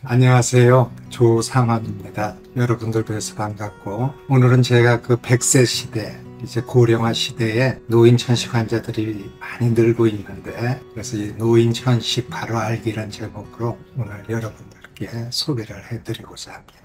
안녕하세요. 조상원입니다. 여러분들 뵈서 반갑고, 오늘은 제가 그 100세 시대, 이제 고령화 시대에 노인 천식 환자들이 많이 늘고 있는데, 그래서 이 노인 천식 바로 알기란 제목으로 오늘 여러분들께 소개를 해드리고자 합니다.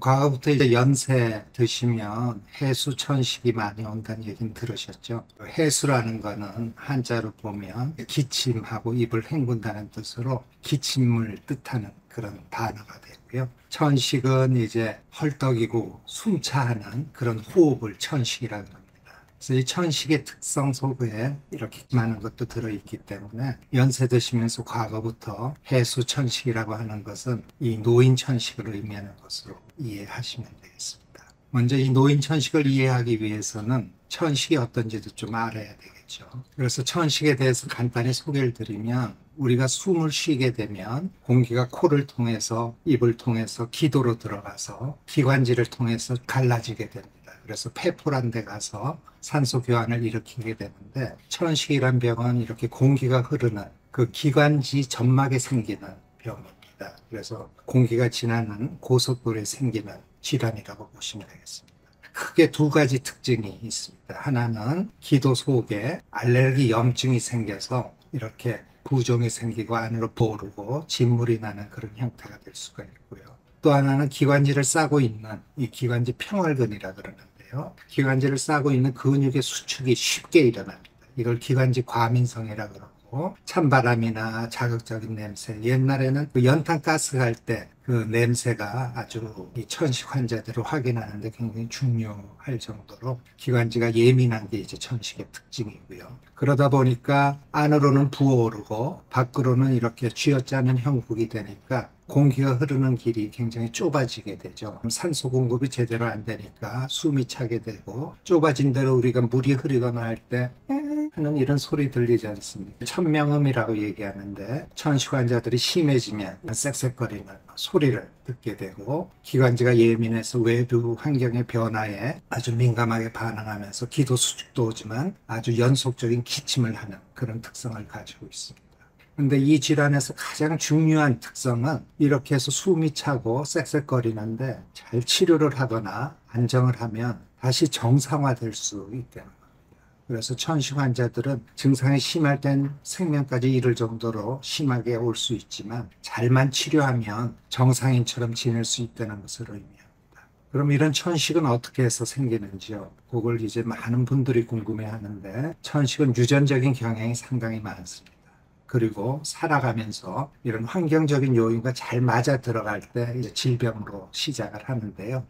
과거부터 이제 연세 드시면 해수 천식이 많이 온다는 얘기는 들으셨죠? 해수라는 거는 한자로 보면 기침하고 입을 헹군다는 뜻으로 기침을 뜻하는 그런 단어가 되고요. 천식은 이제 헐떡이고 숨차하는 그런 호흡을 천식이라고 합니다. 그래서 이 천식의 특성 속에 이렇게 많은 것도 들어있기 때문에 연세 드시면서 과거부터 해수 천식이라고 하는 것은 이 노인 천식을 의미하는 것으로 이해하시면 되겠습니다. 먼저 이 노인 천식을 이해하기 위해서는 천식이 어떤지도 좀 알아야 되겠죠. 그래서 천식에 대해서 간단히 소개를 드리면, 우리가 숨을 쉬게 되면 공기가 코를 통해서 입을 통해서 기도로 들어가서 기관지를 통해서 갈라지게 됩니다. 그래서 폐포란 데 가서 산소 교환을 일으키게 되는데, 천식이란 병은 이렇게 공기가 흐르는 그 기관지 점막에 생기는 병입니다. 그래서 공기가 지나는 고속도로에 생기는 질환이라고 보시면 되겠습니다. 크게 두 가지 특징이 있습니다. 하나는 기도 속에 알레르기 염증이 생겨서 이렇게 부종이 생기고 안으로 보르고 진물이 나는 그런 형태가 될 수가 있고요. 또 하나는 기관지를 싸고 있는 이 기관지 평활근이라 그러는데요. 기관지를 싸고 있는 근육의 수축이 쉽게 일어납니다. 이걸 기관지 과민성이라 그러고, 찬바람이나 자극적인 냄새, 옛날에는 그 연탄가스 할 때 그 냄새가 아주 이 천식 환자들을 확인하는데 굉장히 중요할 정도로 기관지가 예민한 게 이제 천식의 특징이고요. 그러다 보니까 안으로는 부어오르고 밖으로는 이렇게 쥐어짜는 형국이 되니까 공기가 흐르는 길이 굉장히 좁아지게 되죠. 산소 공급이 제대로 안 되니까 숨이 차게 되고, 좁아진 대로 우리가 물이 흐르거나 할 때 하는 이런 소리 들리지 않습니까? 천명음이라고 얘기하는데, 천식 환자들이 심해지면 쌕쌕거리는 소리를 듣게 되고, 기관지가 예민해서 외부 환경의 변화에 아주 민감하게 반응하면서 기도 수축도 오지만 아주 연속적인 기침을 하는 그런 특성을 가지고 있습니다. 근데 이 질환에서 가장 중요한 특성은 이렇게 해서 숨이 차고 쌕쌕거리는데 잘 치료를 하거나 안정을 하면 다시 정상화될 수 있다는 겁니다. 그래서 천식 환자들은 증상이 심할 땐 생명까지 이를 정도로 심하게 올 수 있지만, 잘만 치료하면 정상인처럼 지낼 수 있다는 것을 의미합니다. 그럼 이런 천식은 어떻게 해서 생기는지요? 그걸 이제 많은 분들이 궁금해 하는데, 천식은 유전적인 경향이 상당히 많습니다. 그리고 살아가면서 이런 환경적인 요인과 잘 맞아 들어갈 때 이제 질병으로 시작을 하는데요.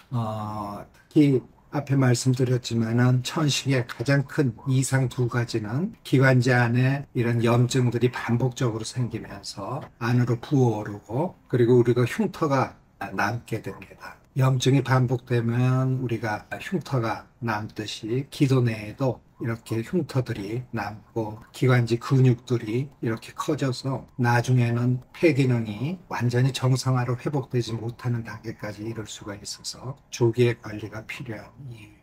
특히 앞에 말씀드렸지만은 천식의 가장 큰 이상 두 가지는 기관지 안에 이런 염증들이 반복적으로 생기면서 안으로 부어오르고, 그리고 우리가 흉터가 남게 됩니다. 염증이 반복되면 우리가 흉터가 남듯이 기도 내에도 이렇게 흉터들이 남고 기관지 근육들이 이렇게 커져서 나중에는 폐 기능이 완전히 정상화로 회복되지 못하는 단계까지 이를 수가 있어서 조기의 관리가 필요한 이유입니다.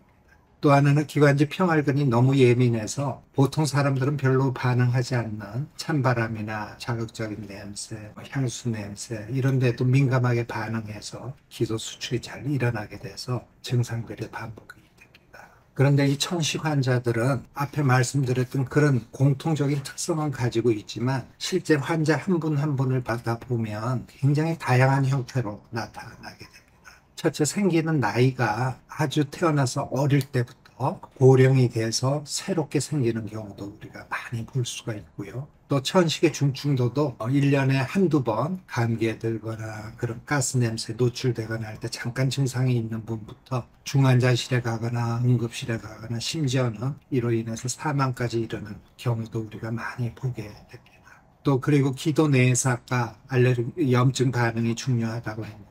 또 하나는 기관지 평활근이 너무 예민해서 보통 사람들은 별로 반응하지 않는 찬바람이나 자극적인 냄새, 향수 냄새 이런 데도 민감하게 반응해서 기도 수축이 잘 일어나게 돼서 증상들이 반복이 됩니다. 그런데 이 천식 환자들은 앞에 말씀드렸던 그런 공통적인 특성은 가지고 있지만, 실제 환자 한 분 한 분을 받아보면 굉장히 다양한 형태로 나타나게 됩니다. 첫째, 생기는 나이가 아주 태어나서 어릴 때부터 고령이 돼서 새롭게 생기는 경우도 우리가 많이 볼 수가 있고요. 또 천식의 중증도도 1년에 한두 번 감기에 들거나 그런 가스 냄새에 노출되거나 할 때 잠깐 증상이 있는 분부터 중환자실에 가거나 응급실에 가거나 심지어는 이로 인해서 사망까지 이르는 경우도 우리가 많이 보게 됩니다. 또 그리고 기도 내에서 아까 알레르기 염증 반응이 중요하다고 했는데,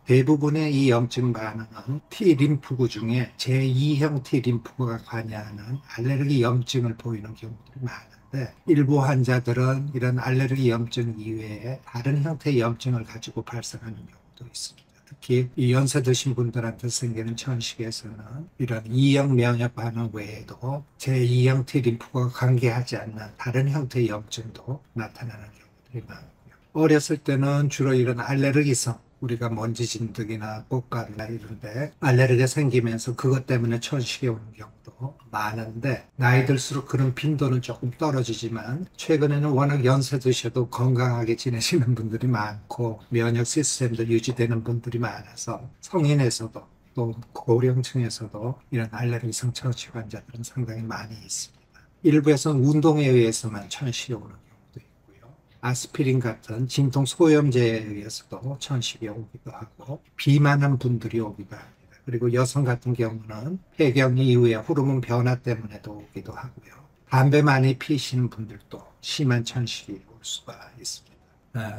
대부분의 이 염증 반응은 T림프구 중에 제2형 T림프구가 관여하는 알레르기 염증을 보이는 경우들이 많은데, 일부 환자들은 이런 알레르기 염증 이외에 다른 형태의 염증을 가지고 발생하는 경우도 있습니다. 특히 이 연세 드신 분들한테 생기는 천식에서는 이런 E형 면역 반응 외에도 제2형 T림프가 관계하지 않는 다른 형태의 염증도 나타나는 경우들이 많고요. 어렸을 때는 주로 이런 알레르기성, 우리가 먼지 진드기나 꽃가루나 이런데 알레르기가 생기면서 그것 때문에 천식이 오는 경우도 많은데, 나이 들수록 그런 빈도는 조금 떨어지지만 최근에는 워낙 연세 드셔도 건강하게 지내시는 분들이 많고 면역 시스템도 유지되는 분들이 많아서 성인에서도 또 고령층에서도 이런 알레르기성 천식 환자들은 상당히 많이 있습니다. 일부에서는 운동에 의해서만 천식이 오는 경우도 있고요. 아스피린 같은 진통 소염제에 의해서도 천식이 오기도 하고 비만한 분들이 오기도 합니다. 그리고 여성 같은 경우는 폐경 이후에 호르몬 변화 때문에도 오기도 하고요. 담배 많이 피시는 분들도 심한 천식이 올 수가 있습니다.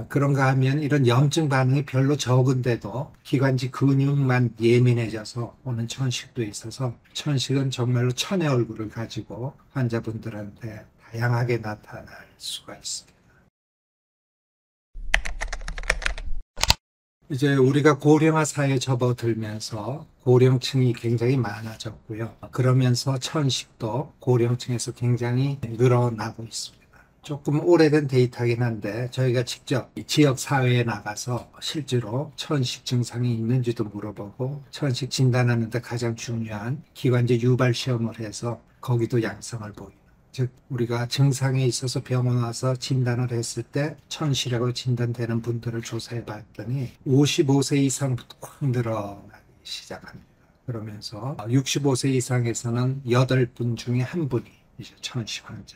그런가 하면 이런 염증 반응이 별로 적은데도 기관지 근육만 예민해져서 오는 천식도 있어서 천식은 정말로 천의 얼굴을 가지고 환자분들한테 다양하게 나타날 수가 있습니다. 이제 우리가 고령화 사회에 접어들면서 고령층이 굉장히 많아졌고요. 그러면서 천식도 고령층에서 굉장히 늘어나고 있습니다. 조금 오래된 데이터긴 한데 저희가 직접 지역 사회에 나가서 실제로 천식 증상이 있는지도 물어보고 천식 진단하는데 가장 중요한 기관지 유발 시험을 해서 거기도 양성을 보이는, 즉 우리가 증상에 있어서 병원 와서 진단을 했을 때 천식이라고 진단되는 분들을 조사해 봤더니 55세 이상부터 확 늘어나기 시작합니다. 그러면서 65세 이상에서는 8분 중에 1분이 이제 천식 환자,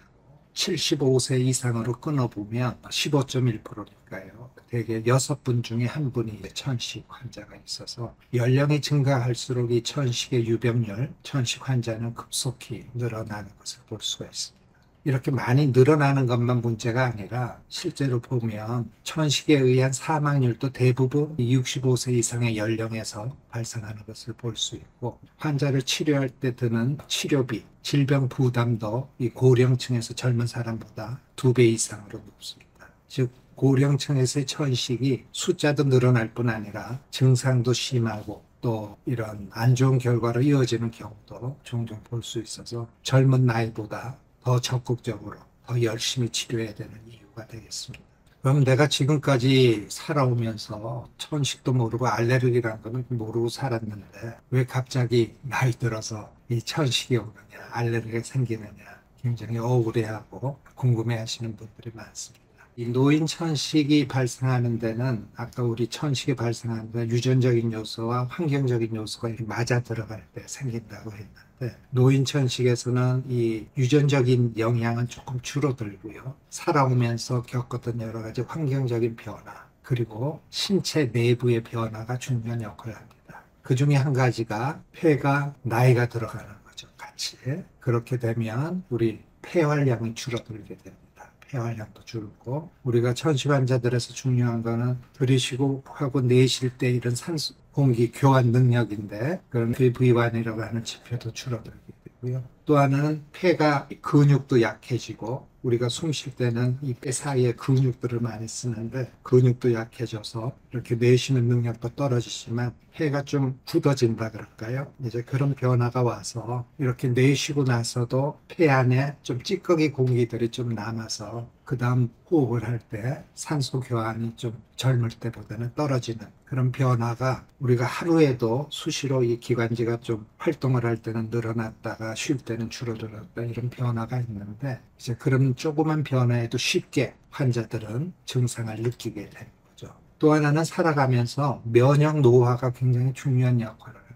75세 이상으로 끊어보면 15.1%니까요. 대개 6분 중에 1분이 천식 환자가 있어서 연령이 증가할수록 이 천식의 유병률, 천식 환자는 급속히 늘어나는 것을 볼 수가 있습니다. 이렇게 많이 늘어나는 것만 문제가 아니라 실제로 보면 천식에 의한 사망률도 대부분 65세 이상의 연령에서 발생하는 것을 볼 수 있고, 환자를 치료할 때 드는 치료비, 질병 부담도 이 고령층에서 젊은 사람보다 2배 이상으로 높습니다. 즉 고령층에서의 천식이 숫자도 늘어날 뿐 아니라 증상도 심하고 또 이런 안 좋은 결과로 이어지는 경우도 종종 볼 수 있어서 젊은 나이보다 더 적극적으로 더 열심히 치료해야 되는 이유가 되겠습니다. 그럼 내가 지금까지 살아오면서 천식도 모르고 알레르기라는 거는 모르고 살았는데 왜 갑자기 나이 들어서 이 천식이 오느냐, 알레르기가 생기느냐 굉장히 억울해하고 궁금해하시는 분들이 많습니다. 이 노인 천식이 발생하는 데는 아까 우리 천식이 발생하는 데 유전적인 요소와 환경적인 요소가 이렇게 맞아 들어갈 때 생긴다고 했는데, 노인 천식에서는 이 유전적인 영향은 조금 줄어들고요. 살아오면서 겪었던 여러 가지 환경적인 변화, 그리고 신체 내부의 변화가 중요한 역할을 합니다. 그 중에 한 가지가 폐가 나이가 들어가는 거죠. 같이. 그렇게 되면 우리 폐활량이 줄어들게 됩니다. 폐활량도 줄고, 우리가 천식 환자들에서 중요한 거는 들이쉬고 하고 내쉴 때 이런 산소 공기 교환 능력인데, 그런 VV1이라고 하는 지표도 줄어들게 되고요. 또 하나는 폐가 근육도 약해지고, 우리가 숨 쉴 때는 이 폐 사이에 근육들을 많이 쓰는데 근육도 약해져서 이렇게 내쉬는 능력도 떨어지지만 폐가 좀 굳어진다 그럴까요? 이제 그런 변화가 와서 이렇게 내쉬고 나서도 폐 안에 좀 찌꺼기 공기들이 좀 남아서 그 다음 호흡을 할 때 산소 교환이 좀 젊을 때보다는 떨어지는 그런 변화가, 우리가 하루에도 수시로 이 기관지가 좀 활동을 할 때는 늘어났다가 쉴 때는 줄어들었다, 이런 변화가 있는데, 이제 그런 조그만 변화에도 쉽게 환자들은 증상을 느끼게 되는 거죠. 또 하나는 살아가면서 면역 노화가 굉장히 중요한 역할을 합니다.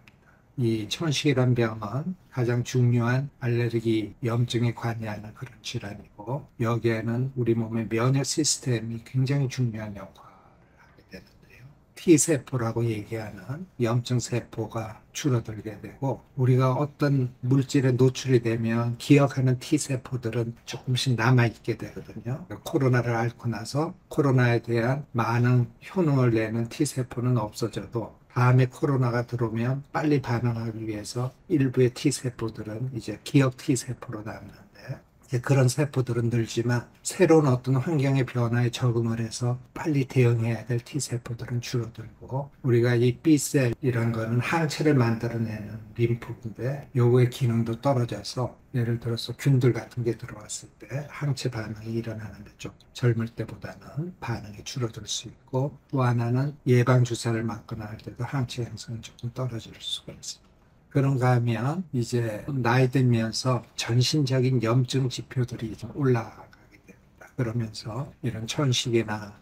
이 천식이란 병은 가장 중요한 알레르기 염증에 관여하는 그런 질환이고, 여기에는 우리 몸의 면역 시스템이 굉장히 중요한 역할을 하게 되는데요. T세포라고 얘기하는 염증 세포가 줄어들게 되고, 우리가 어떤 물질에 노출이 되면 기억하는 T세포들은 조금씩 남아있게 되거든요. 코로나를 앓고 나서 코로나에 대한 많은 효능을 내는 T세포는 없어져도 다음에 코로나가 들어오면 빨리 반응하기 위해서 일부의 T세포들은 이제 기억 T세포로 남는데, 이제 그런 세포들은 늘지만 새로운 어떤 환경의 변화에 적응을 해서 빨리 대응해야 될 T세포들은 줄어들고, 우리가 이 B셀 이런 거는 항체를 만들어내는 림프인데 요거의 기능도 떨어져서 예를 들어서 균들 같은 게 들어왔을 때 항체 반응이 일어나는데 좀 젊을 때보다는 반응이 줄어들 수 있고, 또 하나는 예방주사를 맞거나 할 때도 항체 형성이 조금 떨어질 수가 있습니다. 그런가 하면 이제 나이 들면서 전신적인 염증 지표들이 좀 올라가게 됩니다. 그러면서 이런 천식이나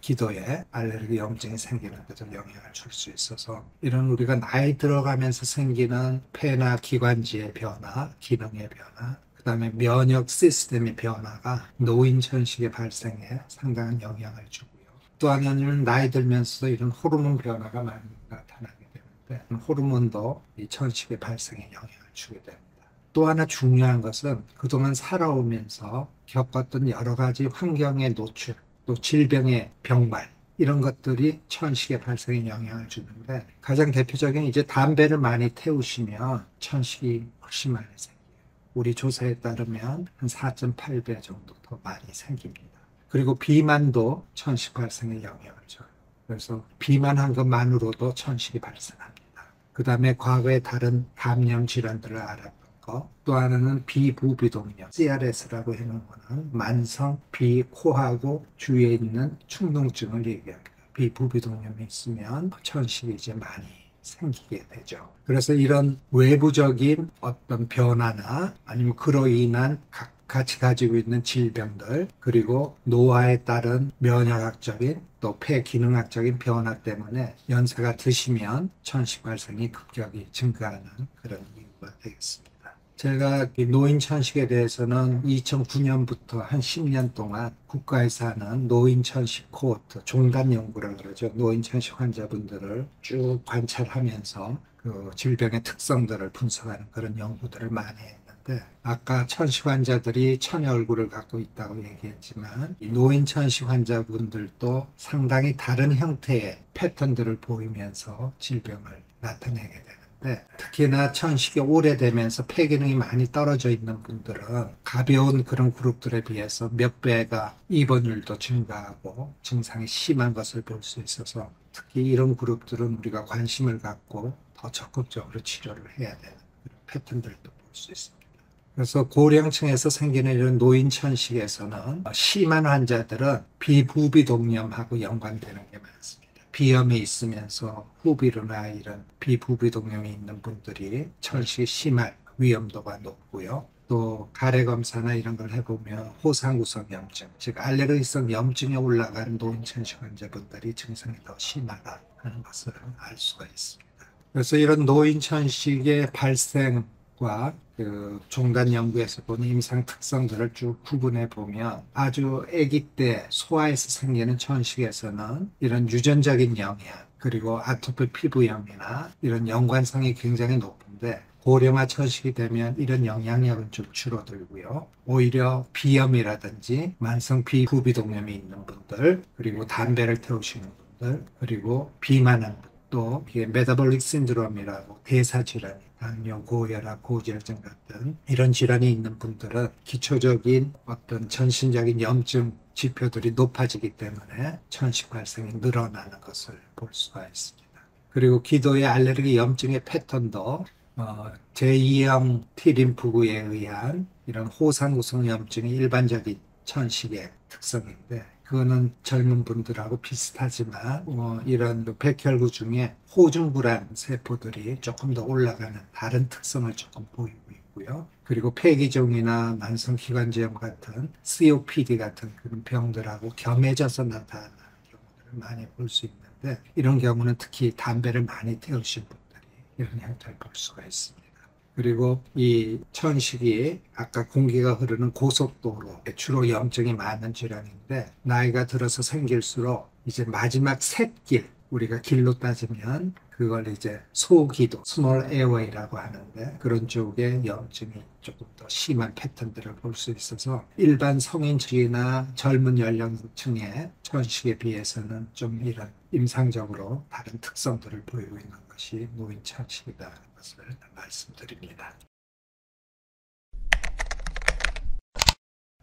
기도에 알레르기 염증이 생기는 데도 영향을 줄 수 있어서, 이런 우리가 나이 들어가면서 생기는 폐나 기관지의 변화, 기능의 변화, 그 다음에 면역 시스템의 변화가 노인 천식의 발생에 상당한 영향을 주고요. 또 하나는 나이 들면서 이런 호르몬 변화가 많이 나타나게 되는데, 호르몬도 이 천식의 발생에 영향을 주게 됩니다. 또 하나 중요한 것은 그동안 살아오면서 겪었던 여러 가지 환경의 노출, 또 질병의 병발, 이런 것들이 천식의 발생에 영향을 주는데, 가장 대표적인 이제 담배를 많이 태우시면 천식이 훨씬 많이 생겨요. 우리 조사에 따르면 한 4.8배 정도 더 많이 생깁니다. 그리고 비만도 천식 발생에 영향을 줘요. 그래서 비만한 것만으로도 천식이 발생합니다. 그 다음에 과거에 다른 감염 질환들을 알아본 거, 또 하나는 비부비동염, CRS라고 해놓은 거는 만성 비코하고 주위에 있는 축농증을 얘기합니다. 비부비동염이 있으면 천식이 이제 많이 생기게 되죠. 그래서 이런 외부적인 어떤 변화나 아니면 그로 인한 같이 가지고 있는 질병들, 그리고 노화에 따른 면역학적인 또 폐기능학적인 변화 때문에 연세가 드시면 천식 발생이 급격히 증가하는 그런 이유가 되겠습니다. 제가 노인 천식에 대해서는 2009년부터 한 10년 동안 국가에서 하는 노인 천식 코호트, 종단 연구라고 그러죠. 노인 천식 환자분들을 쭉 관찰하면서 그 질병의 특성들을 분석하는 그런 연구들을 많이 했는데, 아까 천식 환자들이 천의 얼굴을 갖고 있다고 얘기했지만, 이 노인 천식 환자분들도 상당히 다른 형태의 패턴들을 보이면서 질병을 나타내게 됩니다. 특히나 천식이 오래되면서 폐기능이 많이 떨어져 있는 분들은 가벼운 그런 그룹들에 비해서 몇 배가 입원율도 증가하고 증상이 심한 것을 볼 수 있어서, 특히 이런 그룹들은 우리가 관심을 갖고 더 적극적으로 치료를 해야 되는 그런 패턴들도 볼 수 있습니다. 그래서 고령층에서 생기는 이런 노인 천식에서는 심한 환자들은 비부비동염하고 연관되는 게 많습니다. 비염이 있으면서 후비루나 이런 비부비동염이 있는 분들이 천식이 심할 위험도가 높고요. 또 가래 검사나 이런 걸 해보면 호상구성 염증, 즉 알레르기성 염증이 올라가는 노인 천식 환자분들이 증상이 더 심하다는 것을 알 수가 있습니다. 그래서 이런 노인 천식의 발생과 그 종단 연구에서 본 임상 특성들을 쭉 구분해 보면, 아주 아기 때 소아에서 생기는 천식에서는 이런 유전적인 영향, 그리고 아토피 피부염이나 이런 연관성이 굉장히 높은데, 고령화 천식이 되면 이런 영향력은 좀 줄어들고요. 오히려 비염이라든지 만성 비부비동염이 있는 분들, 그리고 담배를 태우시는 분들, 그리고 비만한 분들, 또 이게 메타볼릭 신드롬이라고 대사 질환, 당뇨, 고혈압, 고지혈증 같은 이런 질환이 있는 분들은 기초적인 어떤 전신적인 염증 지표들이 높아지기 때문에 천식 발생이 늘어나는 것을 볼 수가 있습니다. 그리고 기도의 알레르기 염증의 패턴도 제2형 T림프구에 의한 이런 호상구성 염증이 일반적인 천식의 특성인데, 그거는 젊은 분들하고 비슷하지만 이런 백혈구 중에 호중불안 세포들이 조금 더 올라가는 다른 특성을 조금 보이고 있고요. 그리고 폐기종이나 만성기관지염 같은 COPD 같은 그런 병들하고 겸해져서 나타나는 경우들을 많이 볼 수 있는데, 이런 경우는 특히 담배를 많이 태우신 분들이 이런 형태를 볼 수가 있습니다. 그리고 이 천식이 아까 공기가 흐르는 고속도로 주로 염증이 많은 질환인데, 나이가 들어서 생길수록 이제 마지막 샛길, 우리가 길로 따지면 그걸 이제 소기도, 스몰 에어웨이라고 하는데, 그런 쪽에 염증이 조금 더 심한 패턴들을 볼 수 있어서 일반 성인층이나 젊은 연령층의 천식에 비해서는 좀 이런 임상적으로 다른 특성들을 보이고 있는 것이 노인 천식이다. 것을 말씀드립니다.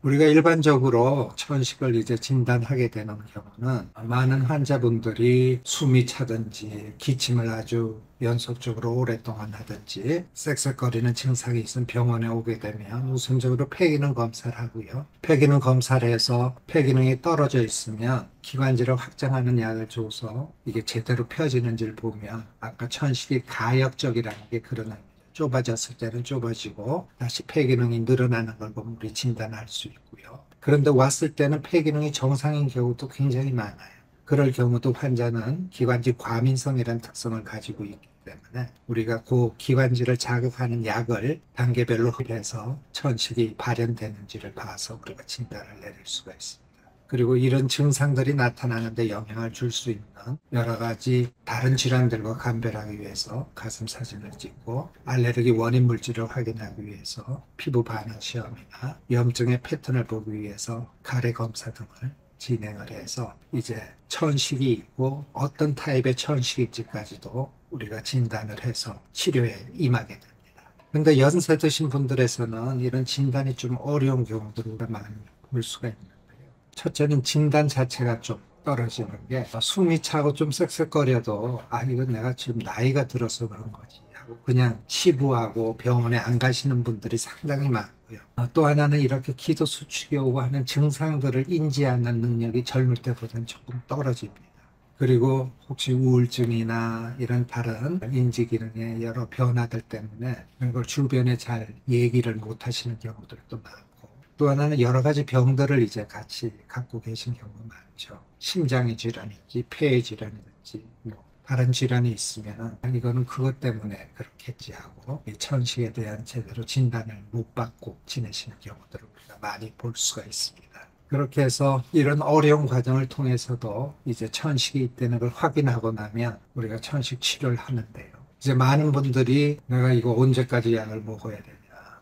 우리가 일반적으로 천식을 이제 진단하게 되는 경우는 많은 환자분들이 숨이 차든지 기침을 아주 연속적으로 오랫동안 하든지 쌕쌕거리는 증상이 있으면 병원에 오게 되면 우선적으로 폐기능 검사를 하고요. 폐기능 검사를 해서 폐기능이 떨어져 있으면 기관지를 확장하는 약을 줘서 이게 제대로 펴지는지를 보면 아까 천식이 가역적이라는 게 그런 의미입니다. 좁아졌을 때는 좁아지고 다시 폐기능이 늘어나는 걸 보면 우리 진단할 수 있고요. 그런데 왔을 때는 폐기능이 정상인 경우도 굉장히 많아요. 그럴 경우도 환자는 기관지 과민성이라는 특성을 가지고 있기 때문에 우리가 그 기관지를 자극하는 약을 단계별로 해서 천식이 발현되는지를 봐서 우리가 진단을 내릴 수가 있습니다. 그리고 이런 증상들이 나타나는데 영향을 줄 수 있는 여러 가지 다른 질환들과 감별하기 위해서 가슴 사진을 찍고 알레르기 원인 물질을 확인하기 위해서 피부 반응 시험이나 염증의 패턴을 보기 위해서 가래 검사 등을 진행을 해서 이제 천식이 있고 어떤 타입의 천식일지까지도 우리가 진단을 해서 치료에 임하게 됩니다. 근데 연세 드신 분들에서는 이런 진단이 좀 어려운 경우들을 많이 볼 수가 있는데요. 첫째는 진단 자체가 좀 떨어지는 게 숨이 차고 좀 쌕쌕거려도 이건 내가 지금 나이가 들어서 그런 거지 하고 그냥 치부하고 병원에 안 가시는 분들이 상당히 많고요. 또 하나는 이렇게 기도 수축이 오고 하는 증상들을 인지하는 능력이 젊을 때보다는 조금 떨어집니다. 그리고 혹시 우울증이나 이런 다른 인지 기능의 여러 변화들 때문에 그런 걸 주변에 잘 얘기를 못 하시는 경우들도 많고 또 하나는 여러 가지 병들을 이제 같이 갖고 계신 경우가 많죠. 심장의 질환이든지 폐의 질환이든지 뭐 다른 질환이 있으면 이거는 그것 때문에 그렇겠지 하고 이 천식에 대한 제대로 진단을 못 받고 지내시는 경우들을 우리가 많이 볼 수가 있습니다. 그렇게 해서 이런 어려운 과정을 통해서도 이제 천식이 있다는 걸 확인하고 나면 우리가 천식 치료를 하는데요. 이제 많은 분들이 내가 이거 언제까지 약을 먹어야 되냐,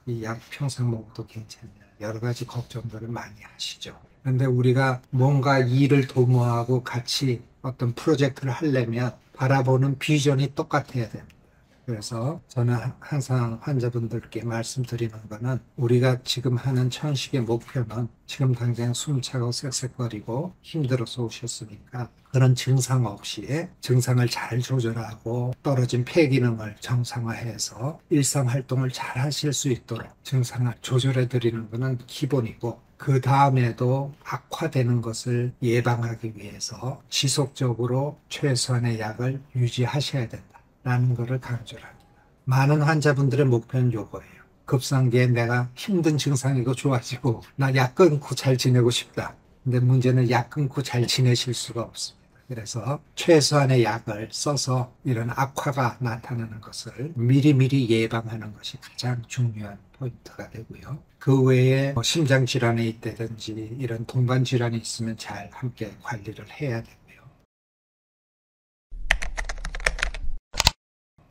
이 약 평생 먹어도 괜찮냐, 여러 가지 걱정들을 많이 하시죠. 그런데 우리가 뭔가 일을 도모하고 같이 어떤 프로젝트를 하려면 바라보는 비전이 똑같아야 됩니다. 그래서 저는 항상 환자분들께 말씀드리는 거는 우리가 지금 하는 천식의 목표는 지금 당장 숨차고 쌕쌕거리고 힘들어서 오셨으니까 그런 증상 없이 증상을 잘 조절하고 떨어진 폐기능을 정상화해서 일상활동을 잘 하실 수 있도록 증상을 조절해 드리는 것은 기본이고 그 다음에도 악화되는 것을 예방하기 위해서 지속적으로 최소한의 약을 유지하셔야 된다. 라는 것을 강조를 합니다. 많은 환자분들의 목표는 요거예요. 급성기에 내가 힘든 증상이고 좋아지고 나 약 끊고 잘 지내고 싶다. 근데 문제는 약 끊고 잘 지내실 수가 없습니다. 그래서 최소한의 약을 써서 이런 악화가 나타나는 것을 미리미리 예방하는 것이 가장 중요한 포인트가 되고요. 그 외에 심장 질환이 있다든지 이런 동반 질환이 있으면 잘 함께 관리를 해야 되고요.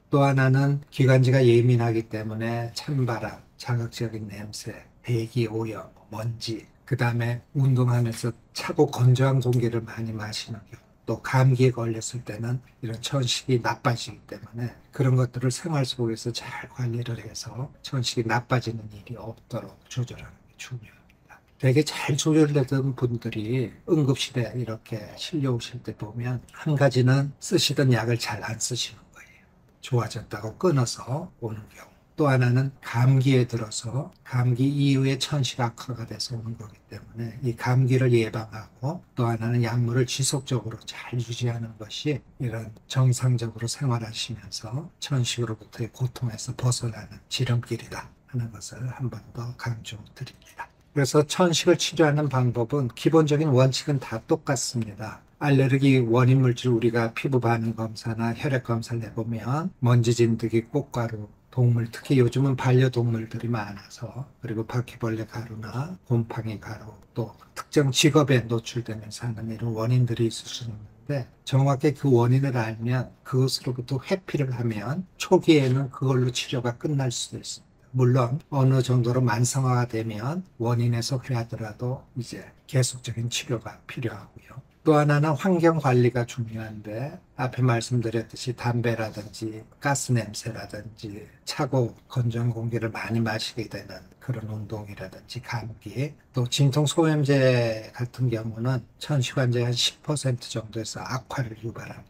또 하나는 기관지가 예민하기 때문에 찬바람, 자극적인 냄새, 대기 오염, 먼지, 그 다음에 운동하면서 차고 건조한 공기를 많이 마시는 경우, 또 감기에 걸렸을 때는 이런 천식이 나빠지기 때문에 그런 것들을 생활 속에서 잘 관리를 해서 천식이 나빠지는 일이 없도록 조절하는 게 중요합니다. 되게 잘 조절되던 분들이 응급실에 이렇게 실려 오실 때 보면 한 가지는 쓰시던 약을 잘 안 쓰시는 좋아졌다고 끊어서 오는 경우 또 하나는 감기에 들어서 감기 이후에 천식 악화가 돼서 오는 거기 때문에 이 감기를 예방하고 또 하나는 약물을 지속적으로 잘 유지하는 것이 이런 정상적으로 생활하시면서 천식으로부터의 고통에서 벗어나는 지름길이다 하는 것을 한 번 더 강조드립니다. 그래서 천식을 치료하는 방법은 기본적인 원칙은 다 똑같습니다. 알레르기 원인 물질 우리가 피부 반응 검사나 혈액 검사를 해보면 먼지 진드기, 꽃가루, 동물, 특히 요즘은 반려동물들이 많아서 그리고 바퀴벌레 가루나 곰팡이 가루 또 특정 직업에 노출되면서 하는 이런 원인들이 있을 수 있는데 정확히 그 원인을 알면 그것으로부터 회피를 하면 초기에는 그걸로 치료가 끝날 수도 있습니다. 물론 어느 정도로 만성화가 되면 원인에서 회하더라도 이제 계속적인 치료가 필요하고요. 또 하나는 환경 관리가 중요한데 앞에 말씀드렸듯이 담배라든지 가스 냄새라든지 차고 건조한 공기를 많이 마시게 되는 그런 운동이라든지 감기, 또 진통소염제 같은 경우는 천식환자의 한 10% 정도에서 악화를 유발합니다.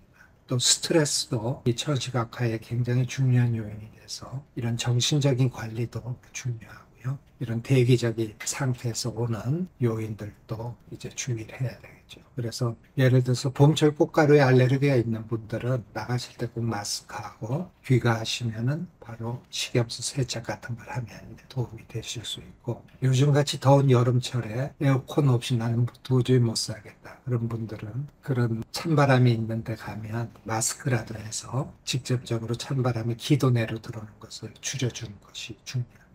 또 스트레스도 이 천식 악화에 굉장히 중요한 요인이 돼서 이런 정신적인 관리도 중요하고요. 이런 대기적인 상태에서 오는 요인들도 이제 주의를 해야 되겠죠. 그래서 예를 들어서 봄철 꽃가루에 알레르기가 있는 분들은 나가실 때 꼭 마스크하고 귀가하시면은 바로 식염수 세척 같은 걸 하면 도움이 되실 수 있고, 요즘같이 더운 여름철에 에어컨 없이 나는 도저히 못 살겠다 그런 분들은 그런 찬바람이 있는 데 가면 마스크라도 해서 직접적으로 찬바람이 기도 내로 들어오는 것을 줄여주는 것이 중요합니다.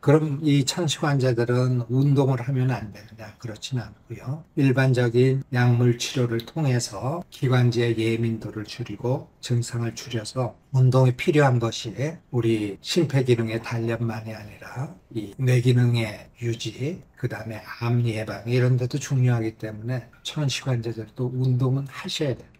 그럼 이 천식 환자들은 운동을 하면 안 되느냐? 그렇진 않고요. 일반적인 약물 치료를 통해서 기관지의 예민도를 줄이고 증상을 줄여서 운동이 필요한 것이 우리 심폐기능의 단련만이 아니라 이 뇌기능의 유지, 그 다음에 암 예방 이런 데도 중요하기 때문에 천식 환자들도 운동은 하셔야 됩니다.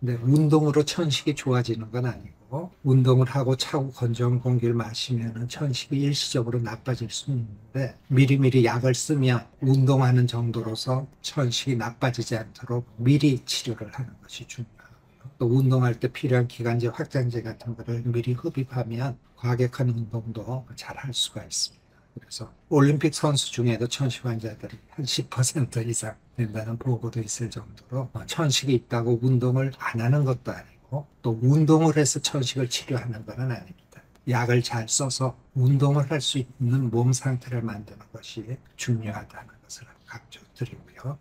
근데 운동으로 천식이 좋아지는 건 아니고, 운동을 하고 차고 건조한 공기를 마시면 천식이 일시적으로 나빠질 수는 있는데 미리미리 약을 쓰면 운동하는 정도로서 천식이 나빠지지 않도록 미리 치료를 하는 것이 중요하고요. 또 운동할 때 필요한 기관지 확장제 같은 거를 미리 흡입하면 과격한 운동도 잘 할 수가 있습니다. 그래서 올림픽 선수 중에도 천식 환자들이 한 10% 이상 된다는 보고도 있을 정도로 천식이 있다고 운동을 안 하는 것도 아니고, 또 운동을 해서 천식을 치료하는 것은 아닙니다. 약을 잘 써서 운동을 할 수 있는 몸 상태를 만드는 것이 중요하다는 것을 강조드리고요.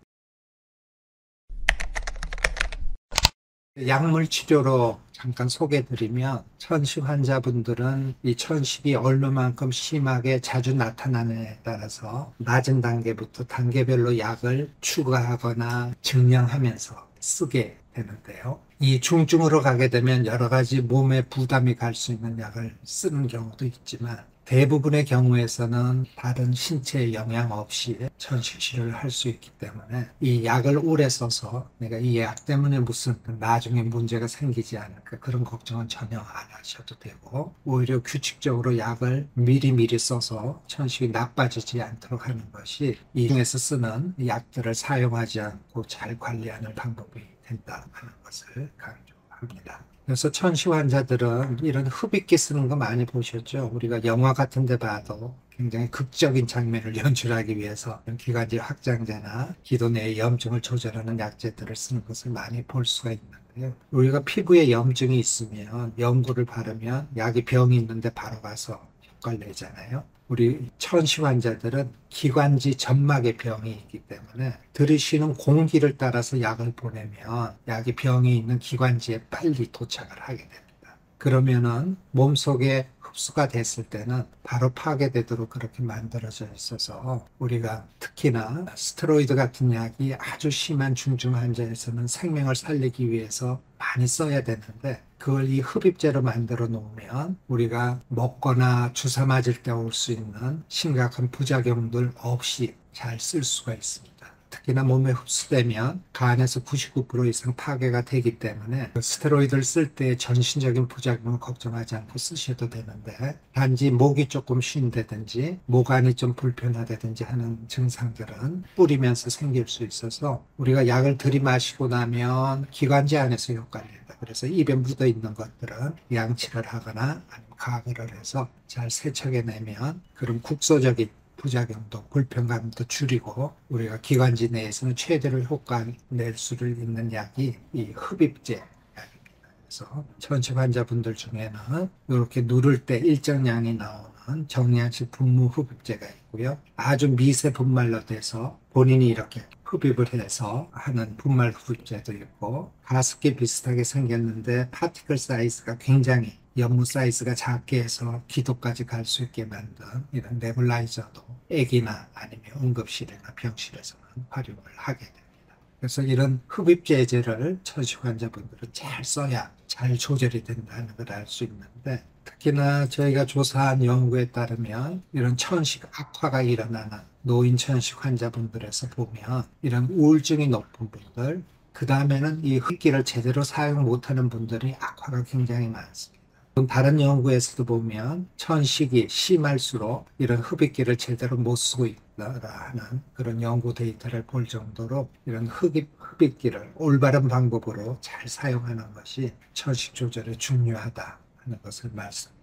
약물 치료로 잠깐 소개드리면, 천식 환자분들은 이 천식이 얼마만큼 심하게 자주 나타나느냐에 따라서 낮은 단계부터 단계별로 약을 추가하거나 증량하면서 쓰게 되는데요. 이 중증으로 가게 되면 여러 가지 몸에 부담이 갈 수 있는 약을 쓰는 경우도 있지만, 대부분의 경우에서는 다른 신체에 영향 없이 천식 치료를 할 수 있기 때문에 이 약을 오래 써서 내가 이 약 때문에 무슨 나중에 문제가 생기지 않을까 그런 걱정은 전혀 안 하셔도 되고, 오히려 규칙적으로 약을 미리미리 써서 천식이 나빠지지 않도록 하는 것이 이 중에서 쓰는 약들을 사용하지 않고 잘 관리하는 방법이 된다 하는 것을 강조합니다. 그래서 천식 환자들은 이런 흡입기 쓰는 거 많이 보셨죠? 우리가 영화 같은 데 봐도 굉장히 극적인 장면을 연출하기 위해서 기관지 확장제나 기도 내의 염증을 조절하는 약제들을 쓰는 것을 많이 볼 수가 있는데요. 우리가 피부에 염증이 있으면 연고를 바르면 약이 병이 있는데 바로 가서 효과를 내잖아요. 우리 천식 환자들은 기관지 점막에 병이 있기 때문에 들이쉬는 공기를 따라서 약을 보내면 약이 병이 있는 기관지에 빨리 도착을 하게 됩니다. 그러면은 몸속에 흡수가 됐을 때는 바로 파괴되도록 그렇게 만들어져 있어서 우리가 특히나 스테로이드 같은 약이 아주 심한 중증 환자에서는 생명을 살리기 위해서 많이 써야 되는데, 그걸 이 흡입제로 만들어 놓으면 우리가 먹거나 주사 맞을 때 올 수 있는 심각한 부작용들 없이 잘 쓸 수가 있습니다. 특히나 몸에 흡수되면 간에서 99% 이상 파괴가 되기 때문에 스테로이드를 쓸 때 전신적인 부작용을 걱정하지 않고 쓰셔도 되는데, 단지 목이 조금 쉰다든지 목안이 좀 불편하다든지 하는 증상들은 뿌리면서 생길 수 있어서 우리가 약을 들이마시고 나면 기관지 안에서 효과를 낸다. 그래서 입에 묻어 있는 것들은 양치를 하거나 아니면 가글을 해서 잘 세척해내면 그런 국소적인 부작용도 불편감도 줄이고 우리가 기관지 내에서는 최대로 효과 낼 수 있는 약이 이 흡입제 약입니다. 그래서 천식 환자분들 중에는 이렇게 누를 때 일정량이 나오는 정량식 분무 흡입제가 있고요. 아주 미세 분말로 돼서 본인이 이렇게 흡입을 해서 하는 분말 흡입제도 있고, 가습기 비슷하게 생겼는데 파티클 사이즈가 굉장히 연무 사이즈가 작게 해서 기도까지 갈 수 있게 만든 이런 네블라이저도 액이나 아니면 응급실이나 병실에서는 활용을 하게 됩니다. 그래서 이런 흡입제제를 천식 환자분들은 잘 써야 잘 조절이 된다는 걸 알 수 있는데, 특히나 저희가 조사한 연구에 따르면 이런 천식 악화가 일어나는 노인 천식 환자분들에서 보면 이런 우울증이 높은 분들, 그 다음에는 이 흡기를 제대로 사용 못하는 분들이 악화가 굉장히 많습니다. 다른 연구에서도 보면 천식이 심할수록 이런 흡입기를 제대로 못 쓰고 있다라는 그런 연구 데이터를 볼 정도로 이런 흡입기를 올바른 방법으로 잘 사용하는 것이 천식 조절에 중요하다 하는 것을 말씀드립니다.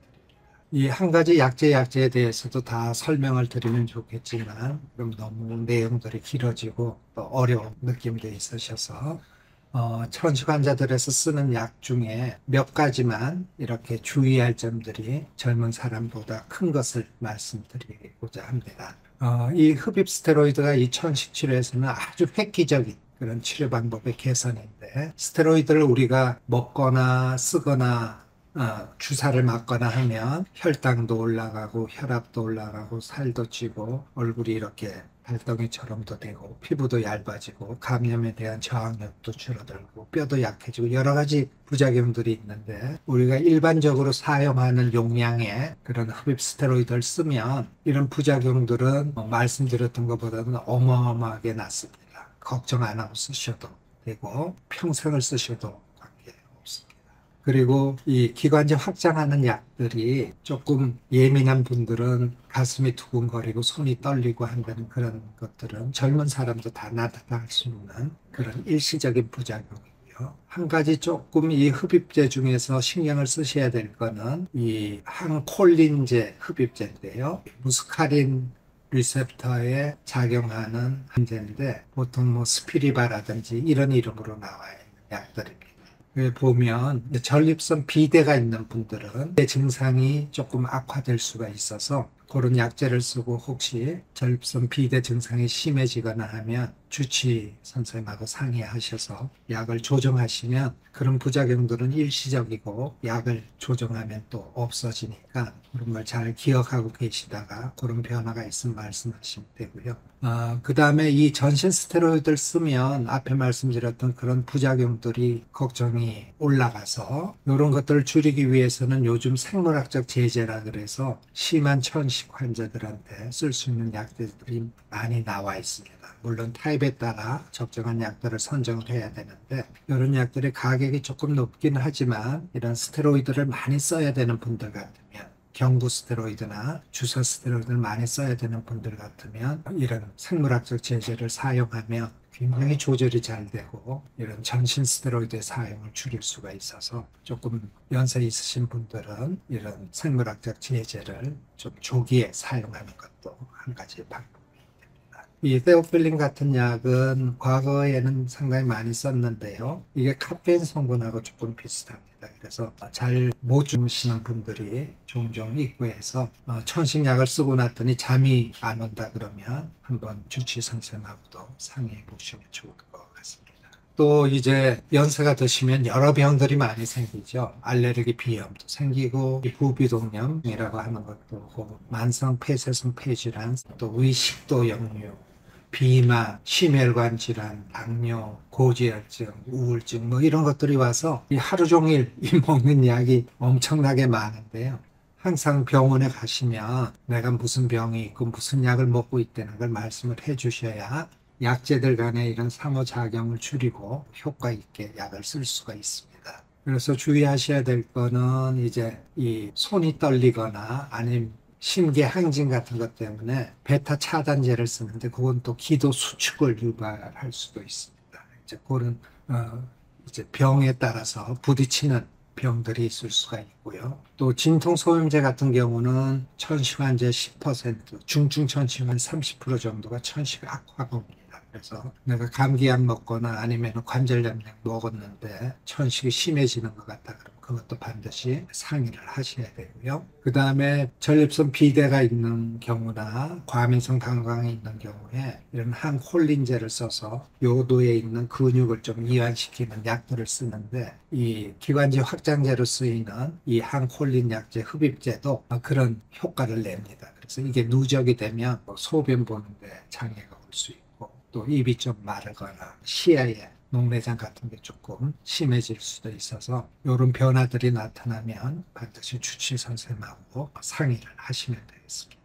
이 한 가지 약제에 대해서도 다 설명을 드리면 좋겠지만 그럼 너무 내용들이 길어지고 또 어려운 느낌도 있으셔서 천식 환자들에서 쓰는 약 중에 몇 가지만 이렇게 주의할 점들이 젊은 사람보다 큰 것을 말씀드리고자 합니다. 이 흡입 스테로이드가 이 천식 치료에서는 아주 획기적인 그런 치료 방법의 개선인데, 스테로이드를 우리가 먹거나 쓰거나 주사를 맞거나 하면 혈당도 올라가고 혈압도 올라가고 살도 찌고 얼굴이 이렇게 달덩이처럼도 되고 피부도 얇아지고 감염에 대한 저항력도 줄어들고 뼈도 약해지고 여러 가지 부작용들이 있는데, 우리가 일반적으로 사용하는 용량의 그런 흡입 스테로이드를 쓰면 이런 부작용들은 말씀드렸던 것보다는 어마어마하게 낮습니다. 걱정 안 하고 쓰셔도 되고 평생을 쓰셔도 관계없습니다. 그리고 이 기관지 확장하는 약들이 조금 예민한 분들은 가슴이 두근거리고 손이 떨리고 한다는 그런 것들은 젊은 사람도 다 나타날 수 있는 그런 일시적인 부작용이고요. 한 가지 조금 이 흡입제 중에서 신경을 쓰셔야 될 거는 이 항콜린제 흡입제인데요. 무스카린 리셉터에 작용하는 항제인데 보통 뭐 스피리바라든지 이런 이름으로 나와 있는 약들입니다. 보면 전립선 비대가 있는 분들은 내 증상이 조금 악화될 수가 있어서 그런 약제를 쓰고 혹시 전립선 비대 증상이 심해지거나 하면 주치 선생님하고 상의하셔서 약을 조정하시면 그런 부작용들은 일시적이고 약을 조정하면 또 없어지니까 그런 걸 잘 기억하고 계시다가 그런 변화가 있으면 말씀하시면 되고요. 그 다음에 이 전신 스테로이드를 쓰면 앞에 말씀드렸던 그런 부작용들이 걱정이 올라가서 이런 것들을 줄이기 위해서는 요즘 생물학적 제재라 그래서 심한 천식 환자들한테 쓸 수 있는 약들이 많이 나와 있습니다. 물론 타입에 따라 적정한 약들을 선정을 해야 되는데 이런 약들의 가격이 조금 높긴 하지만 이런 스테로이드를 많이 써야 되는 분들 같으면 경구 스테로이드나 주사 스테로이드를 많이 써야 되는 분들 같으면 이런 생물학적 제제를 사용하면 굉장히 조절이 잘 되고 이런 전신 스테로이드의 사용을 줄일 수가 있어서 조금 연세 있으신 분들은 이런 생물학적 제제를 좀 조기에 사용하는 것도 한 가지 방법. 이 테오필린 같은 약은 과거에는 상당히 많이 썼는데요. 이게 카페인 성분하고 조금 비슷합니다. 그래서 잘 못 주무시는 분들이 종종 있고 해서 천식약을 쓰고 났더니 잠이 안 온다 그러면 한번 주치 선생님하고도 상의해 보시면 좋을 것 같습니다. 또 이제 연세가 드시면 여러 병들이 많이 생기죠. 알레르기 비염도 생기고 부비동염이라고 하는 것도 있고 만성 폐쇄성 폐질환, 또 의식도 역류, 비만, 심혈관 질환, 당뇨, 고지혈증, 우울증 뭐 이런 것들이 와서 이 하루 종일 이 먹는 약이 엄청나게 많은데요. 항상 병원에 가시면 내가 무슨 병이 있고 무슨 약을 먹고 있다는 걸 말씀을 해 주셔야 약제들 간의 이런 상호작용을 줄이고 효과 있게 약을 쓸 수가 있습니다. 그래서 주의하셔야 될 거는 이제 이 손이 떨리거나 아니면 심계 항진 같은 것 때문에 베타 차단제를 쓰는데 그건 또 기도 수축을 유발할 수도 있습니다. 이제 그런 이제 병에 따라서 부딪히는 병들이 있을 수가 있고요. 또 진통소염제 같은 경우는 천식 환자 10%, 중증 천식은 30% 정도가 천식 악화금입니다. 그래서 내가 감기약 먹거나 아니면 관절염약 먹었는데 천식이 심해지는 것 같다 그러면 그것도 반드시 상의를 하셔야 되고요. 그 다음에 전립선 비대가 있는 경우나 과민성 방광이 있는 경우에 이런 항콜린제를 써서 요도에 있는 근육을 좀 이완시키는 약들을 쓰는데 이 기관지 확장제로 쓰이는 이 항콜린 약제 흡입제도 그런 효과를 냅니다. 그래서 이게 누적이 되면 소변 보는데 장애가 올 수 있고 또 입이 좀 마르거나 시야에 녹내장 같은 게 조금 심해질 수도 있어서 이런 변화들이 나타나면 반드시 주치 선생님하고 상의를 하시면 되겠습니다.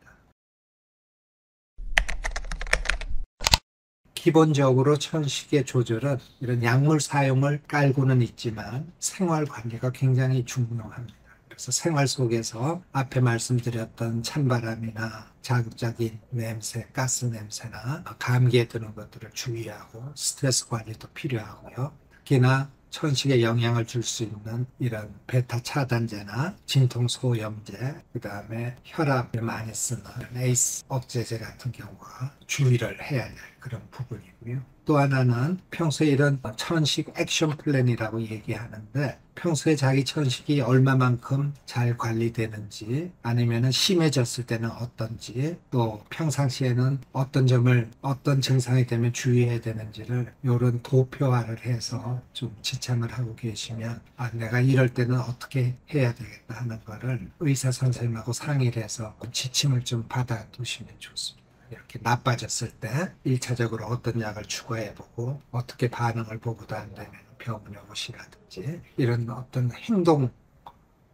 기본적으로 천식의 조절은 이런 약물 사용을 깔고는 있지만 생활 관리가 굉장히 중요합니다. 그래서 생활 속에서 앞에 말씀드렸던 찬바람이나 자극적인 냄새, 가스 냄새나 감기에 드는 것들을 주의하고 스트레스 관리도 필요하고요. 특히나 천식에 영향을 줄 수 있는 이런 베타 차단제나 진통소염제, 그 다음에 혈압에 많이 쓰는 에이스 억제제 같은 경우가 주의를 해야 될 그런 부분이고요. 또 하나는 평소에 이런 천식 액션 플랜이라고 얘기하는데 평소에 자기 천식이 얼마만큼 잘 관리되는지 아니면 심해졌을 때는 어떤지 또 평상시에는 어떤 점을 어떤 증상이 되면 주의해야 되는지를 이런 도표화를 해서 좀 지참을 하고 계시면 내가 이럴 때는 어떻게 해야 되겠다 하는 거를 의사 선생님하고 상의를 해서 지침을 좀 받아두시면 좋습니다. 이렇게 나빠졌을 때 1차적으로 어떤 약을 추가해보고 어떻게 반응을 보고도 안 되면 병원에 오시라든지 이런 어떤 행동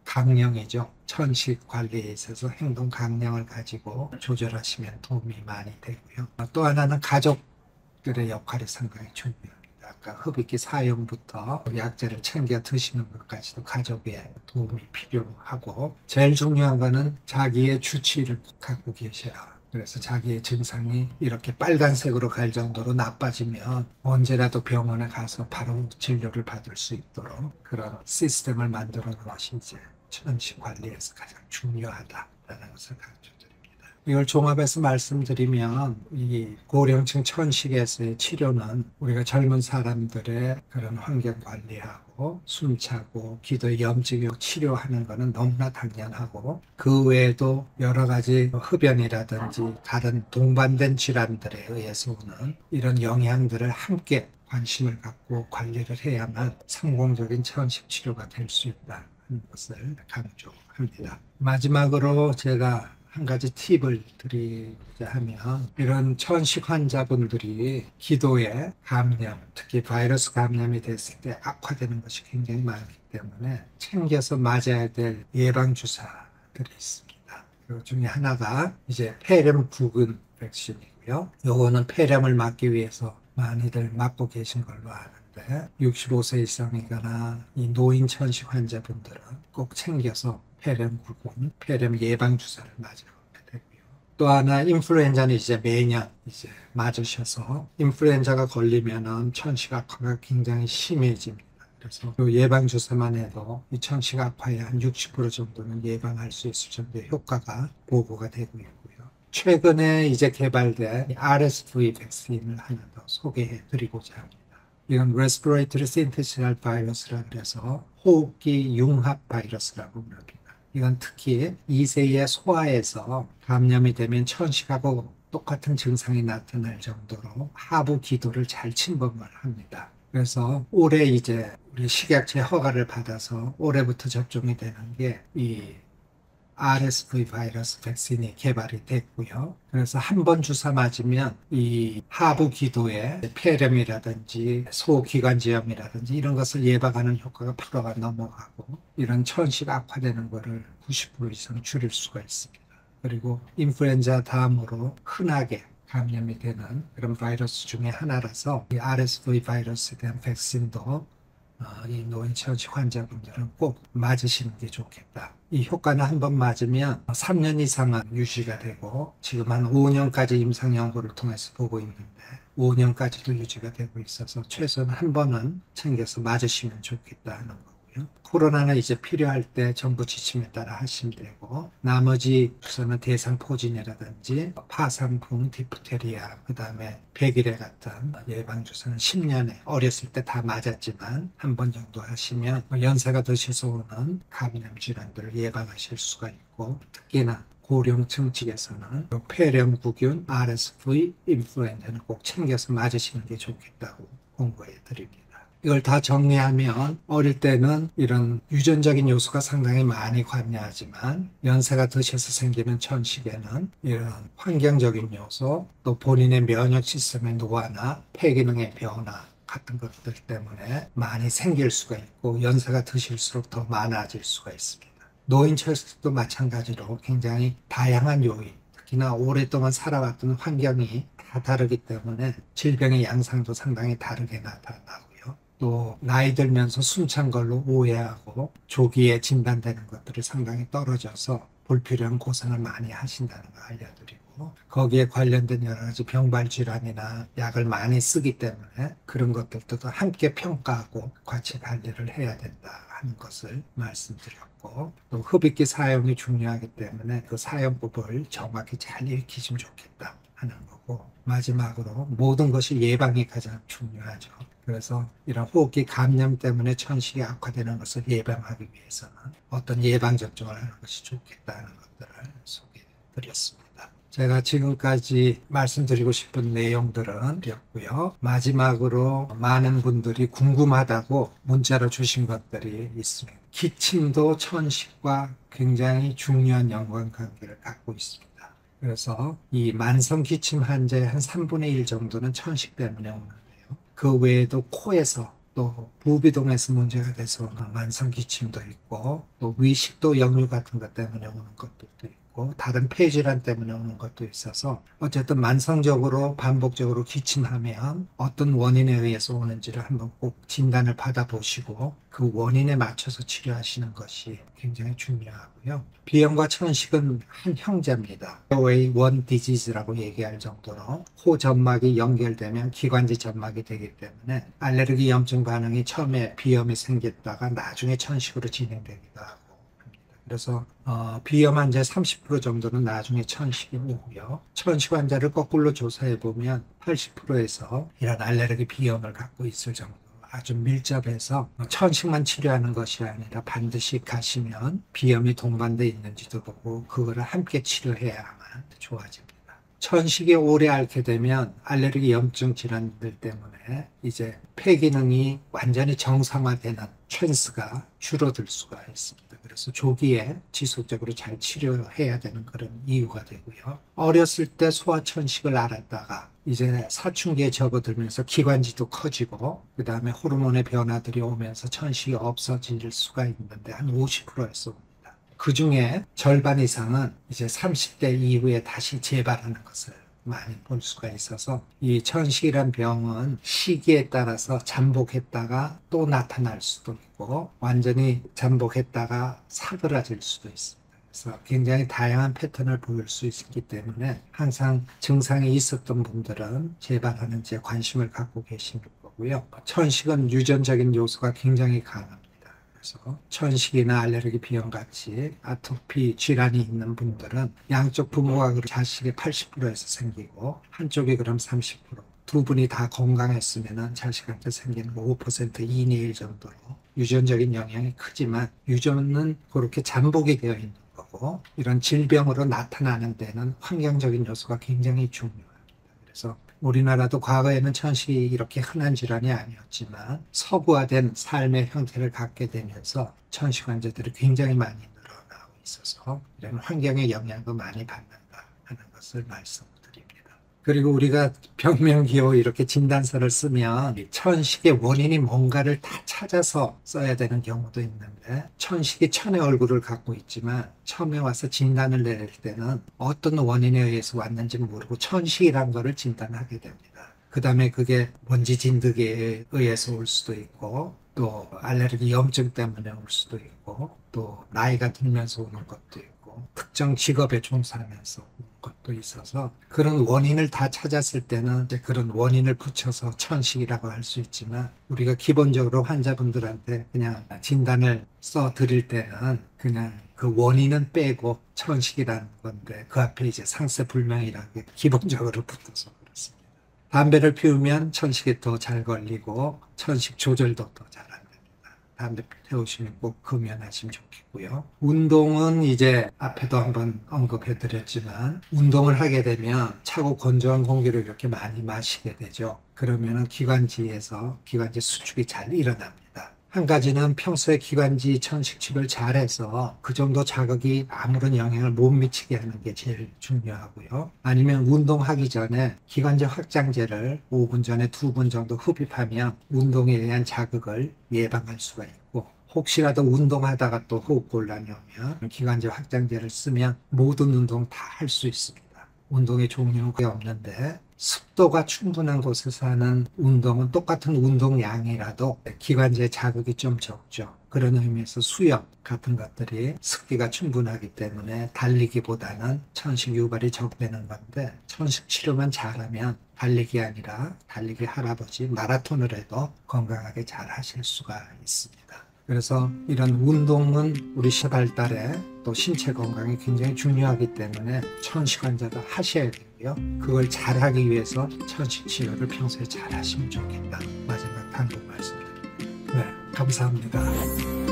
강령이죠. 천식 관리에 있어서 행동 강령을 가지고 조절하시면 도움이 많이 되고요. 또 하나는 가족들의 역할이 상당히 중요합니다. 아까 흡입기 사용부터 약제를 챙겨 드시는 것까지도 가족의 도움이 필요하고 제일 중요한 거는 자기의 주치의를 갖고 계셔야 그래서 자기의 증상이 이렇게 빨간색으로 갈 정도로 나빠지면 언제라도 병원에 가서 바로 진료를 받을 수 있도록 그런 시스템을 만들어 놓은 것이 이제 천식 관리에서 가장 중요하다라는 것을 강조드립니다. 이걸 종합해서 말씀드리면 이 고령층 천식에서의 치료는 우리가 젊은 사람들의 그런 환경 관리하고 숨차고 기도의 염증을 치료하는 것은 너무나 당연하고 그 외에도 여러 가지 흡연이라든지 다른 동반된 질환들에 의해서 오는 이런 영향들을 함께 관심을 갖고 관리를 해야만 성공적인 천식 치료가 될 수 있다는 것을 강조합니다. 마지막으로 제가 한 가지 팁을 드리자 하면 이런 천식 환자분들이 기도에 감염, 특히 바이러스 감염이 됐을 때 악화되는 것이 굉장히 많기 때문에 챙겨서 맞아야 될 예방주사들이 있습니다. 그 중에 하나가 이제 폐렴구근 백신이고요. 요거는 폐렴을 막기 위해서 많이들 맞고 계신 걸로 아는데 65세 이상이거나 이 노인 천식 환자분들은 꼭 챙겨서 폐렴구군, 폐렴 예방주사를 맞으러 가게 되고요. 또 하나 인플루엔자는 이제 매년 이제 맞으셔서 인플루엔자가 걸리면은 천식 악화가 굉장히 심해집니다. 그래서 그 예방주사만 해도 이 천식 악화의 한 60% 정도는 예방할 수 있을 정도의 효과가 보고가 되고 있고요. 최근에 이제 개발된 RSV 백신을 하나 더 소개해 드리고자 합니다. 이건 Respiratory Syncytial Virus라고 해서 호흡기 융합 바이러스라고 부릅니다. 이건 특히 2세의 소아에서 감염이 되면 천식하고 똑같은 증상이 나타날 정도로 하부 기도를 잘 침범을 합니다. 그래서 올해 이제 우리 식약처 허가를 받아서 올해부터 접종이 되는 게 이 RSV 바이러스 백신이 개발이 됐고요. 그래서 한 번 주사 맞으면 이 하부 기도에 폐렴이라든지 소기관지염이라든지 이런 것을 예방하는 효과가 8%가 넘어가고 이런 천식 악화되는 것을 90% 이상 줄일 수가 있습니다. 그리고 인플루엔자 다음으로 흔하게 감염이 되는 그런 바이러스 중에 하나라서 이 RSV 바이러스에 대한 백신도 이 노인 천식 환자분들은 꼭 맞으시는 게 좋겠다. 이 효과는 한 번 맞으면 3년 이상은 유지가 되고 지금 한 5년까지 임상 연구를 통해서 보고 있는데 5년까지도 유지가 되고 있어서 최소한 한 번은 챙겨서 맞으시면 좋겠다는 거고요. 코로나는 이제 필요할 때 정부 지침에 따라 하시면 되고 나머지 우선은 대상포진이라든지 파상풍, 디프테리아, 그 다음에 백일해 같은 예방주사는 10년에 어렸을 때 다 맞았지만 한 번 정도 하시면 연세가 드셔서 오는 감염 질환들을 예방하실 수가 있고 특히나 고령층 측에서는 폐렴구균, RSV, 인플루엔자는 꼭 챙겨서 맞으시는 게 좋겠다고 공고해 드립니다. 이걸 다 정리하면 어릴 때는 이런 유전적인 요소가 상당히 많이 관여하지만 연세가 드셔서 생기는 천식에는 이런 환경적인 요소 또 본인의 면역 시스템의 노화나 폐기능의 변화 같은 것들 때문에 많이 생길 수가 있고 연세가 드실수록 더 많아질 수가 있습니다. 노인 천식도 마찬가지로 굉장히 다양한 요인 특히나 오랫동안 살아왔던 환경이 다 다르기 때문에 질병의 양상도 상당히 다르게 나타나고요. 또 나이 들면서 숨찬 걸로 오해하고 조기에 진단되는 것들이 상당히 떨어져서 불필요한 고생을 많이 하신다는 거 알려드리고, 거기에 관련된 여러 가지 병발 질환이나 약을 많이 쓰기 때문에 그런 것들도 함께 평가하고 같이 관리를 해야 된다 하는 것을 말씀드렸고, 또 흡입기 사용이 중요하기 때문에 그 사용법을 정확히 잘 익히시면 좋겠다 하는 거고, 마지막으로 모든 것이 예방이 가장 중요하죠. 그래서 이런 호흡기 감염 때문에 천식이 악화되는 것을 예방하기 위해서는 어떤 예방접종을 하는 것이 좋겠다는 것들을 소개해 드렸습니다. 제가 지금까지 말씀드리고 싶은 내용들은 드렸고요. 마지막으로 많은 분들이 궁금하다고 문자로 주신 것들이 있습니다. 기침도 천식과 굉장히 중요한 연관관계를 갖고 있습니다. 그래서 이 만성 기침 환자의 한 3분의 1 정도는 천식 때문에 오는데요. 그 외에도 코에서 또 부비동에서 문제가 돼서 오는 만성 기침도 있고, 또 위식도 역류 같은 것 때문에 오는 것들도 있고, 다른 폐질환 때문에 오는 것도 있어서 어쨌든 만성적으로 반복적으로 기침하면 어떤 원인에 의해서 오는지를 한번 꼭 진단을 받아보시고 그 원인에 맞춰서 치료하시는 것이 굉장히 중요하고요. 비염과 천식은 한 형제입니다. Airway One Disease라고 얘기할 정도로 코 점막이 연결되면 기관지 점막이 되기 때문에 알레르기 염증 반응이 처음에 비염이 생겼다가 나중에 천식으로 진행되기도 하고, 그래서 비염 환자 30% 정도는 나중에 천식이 오고요. 천식 환자를 거꾸로 조사해 보면 80%에서 이런 알레르기 비염을 갖고 있을 정도로 아주 밀접해서 천식만 치료하는 것이 아니라 반드시 가시면 비염이 동반돼 있는지도 보고 그거를 함께 치료해야만 좋아집니다. 천식이 오래 앓게 되면 알레르기 염증 질환들 때문에 이제 폐 기능이 완전히 정상화되는 찬스가 줄어들 수가 있습니다. 그래서 조기에 지속적으로 잘 치료해야 되는 그런 이유가 되고요. 어렸을 때 소아천식을 앓았다가 이제 사춘기에 접어들면서 기관지도 커지고 그 다음에 호르몬의 변화들이 오면서 천식이 없어질 수가 있는데 한 50%에서 옵니다. 그 중에 절반 이상은 이제 30대 이후에 다시 재발하는 것을 많이 볼 수가 있어서 이 천식이란 병은 시기에 따라서 잠복했다가 또 나타날 수도 있고 완전히 잠복했다가 사그라질 수도 있습니다. 그래서 굉장히 다양한 패턴을 보일 수 있기 때문에 항상 증상이 있었던 분들은 재발하는지에 관심을 갖고 계시는 거고요. 천식은 유전적인 요소가 굉장히 강합니다. 그래서 천식이나 알레르기 비염 같이 아토피 질환이 있는 분들은 양쪽 부모가 자식의 80%에서 생기고 한쪽이 그럼 30%, 두 분이 다 건강했으면 자식한테 생기는 거 5% 이내일 정도로 유전적인 영향이 크지만 유전은 그렇게 잠복이 되어 있는 거고, 이런 질병으로 나타나는 데는 환경적인 요소가 굉장히 중요합니다. 그래서 우리나라도 과거에는 천식이 이렇게 흔한 질환이 아니었지만 서구화된 삶의 형태를 갖게 되면서 천식 환자들이 굉장히 많이 늘어나고 있어서 이런 환경의 영향도 많이 받는다 하는 것을 말씀드립니다. 그리고 우리가 병명기호 이렇게 진단서를 쓰면 천식의 원인이 뭔가를 다 찾아서 써야 되는 경우도 있는데, 천식이 천의 얼굴을 갖고 있지만 처음에 와서 진단을 내릴 때는 어떤 원인에 의해서 왔는지 모르고 천식이란 거를 진단하게 됩니다. 그 다음에 그게 먼지 진드기에 의해서 올 수도 있고 또 알레르기 염증 때문에 올 수도 있고 또 나이가 들면서 오는 것도 있고 특정 직업에 종사하면서 오는 것도 있어서 그런 원인을 다 찾았을 때는 이제 그런 원인을 붙여서 천식이라고 할 수 있지만, 우리가 기본적으로 환자분들한테 그냥 진단을 써 드릴 때는 그냥 그 원인은 빼고 천식이라는 건데 그 앞에 이제 상세불명이라는 게 기본적으로 붙어서 그렇습니다. 담배를 피우면 천식이 더 잘 걸리고 천식 조절도 더 잘 안 됩니다. 담배 태우시면 꼭 금연하시면 좋겠고요. 운동은 이제 앞에도 한번 언급해 드렸지만 운동을 하게 되면 차고 건조한 공기를 이렇게 많이 마시게 되죠. 그러면 기관지에서 기관지 수축이 잘 일어납니다. 한 가지는 평소에 기관지 천식치료를 잘해서 그 정도 자극이 아무런 영향을 못 미치게 하는 게 제일 중요하고요. 아니면 운동하기 전에 기관지 확장제를 5분 전에 2분 정도 흡입하면 운동에 의한 자극을 예방할 수가 있고, 혹시라도 운동하다가 또 호흡곤란이 오면 기관지 확장제를 쓰면 모든 운동 다 할 수 있습니다. 운동의 종류가 없는데 습도가 충분한 곳에서 하는 운동은 똑같은 운동량이라도 기관지에 자극이 좀 적죠. 그런 의미에서 수영 같은 것들이 습기가 충분하기 때문에 달리기보다는 천식 유발이 적되는 건데, 천식 치료만 잘하면 달리기 아니라 달리기 할아버지 마라톤을 해도 건강하게 잘 하실 수가 있습니다. 그래서 이런 운동은 우리 발달에 또 신체 건강에 굉장히 중요하기 때문에 천식 환자도 하셔야 되고요. 그걸 잘하기 위해서 천식 치료를 평소에 잘 하시면 좋겠다. 마지막 당부 말씀드립니다. 네, 감사합니다.